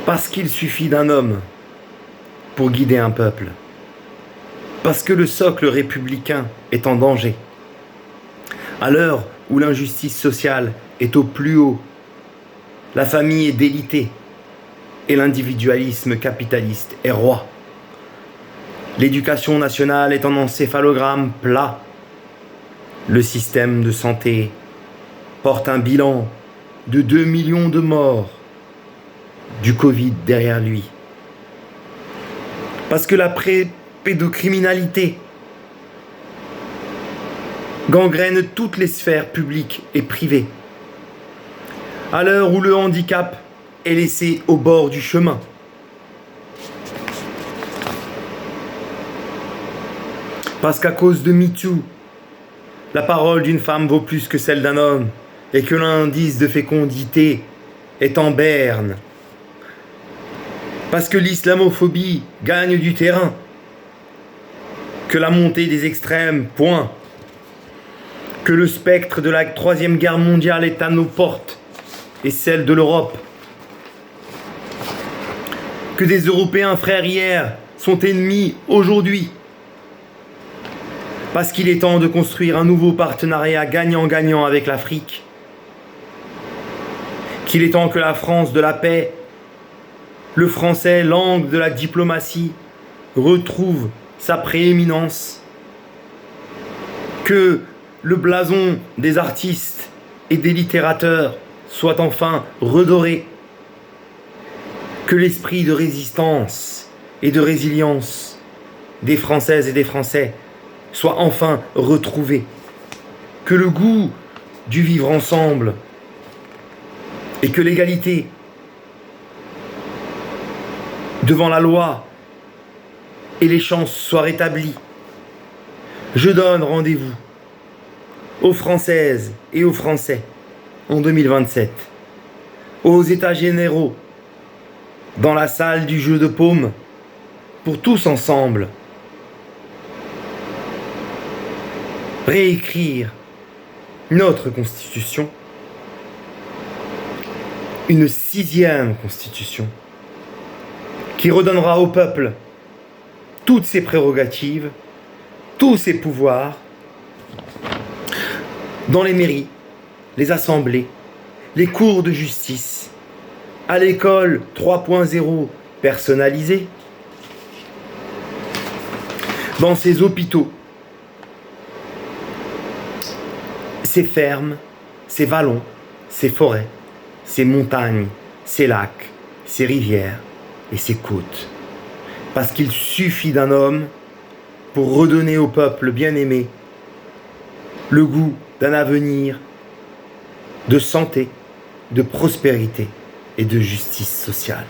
Parce qu'il suffit d'un homme pour guider un peuple. Parce que le socle républicain est en danger. À l'heure où l'injustice sociale est au plus haut, la famille est délitée et l'individualisme capitaliste est roi. L'éducation nationale est en encéphalogramme plat. Le système de santé porte un bilan de 2 millions de morts, du Covid derrière lui. Parce que la pédocriminalité gangrène toutes les sphères publiques et privées. À l'heure où le handicap est laissé au bord du chemin. Parce qu'à cause de MeToo, la parole d'une femme vaut plus que celle d'un homme et que l'indice de fécondité est en berne. Parce que l'islamophobie gagne du terrain, que la montée des extrêmes pointe, que le spectre de la Troisième Guerre mondiale est à nos portes et celle de l'Europe, que des Européens frères hier sont ennemis aujourd'hui, parce qu'il est temps de construire un nouveau partenariat gagnant-gagnant avec l'Afrique, qu'il est temps que la France de la paix, le français, langue de la diplomatie, retrouve sa prééminence, que le blason des artistes et des littérateurs soit enfin redoré, que l'esprit de résistance et de résilience des Françaises et des Français soit enfin retrouvé, que le goût du vivre ensemble et que l'égalité devant la loi et les chances soient rétablies. Je donne rendez-vous aux Françaises et aux Français en 2027, aux États généraux, dans la salle du jeu de paume, pour tous ensemble réécrire notre Constitution, une 6e Constitution, qui redonnera au peuple toutes ses prérogatives, tous ses pouvoirs, dans les mairies, les assemblées, les cours de justice, à l'école 3.0 personnalisée, dans ces hôpitaux, ces fermes, ces vallons, ces forêts, ces montagnes, ces lacs, ces rivières et ces côtes. Parce qu'il suffit d'un homme pour redonner au peuple bien-aimé le goût d'un avenir de santé, de prospérité et de justice sociale.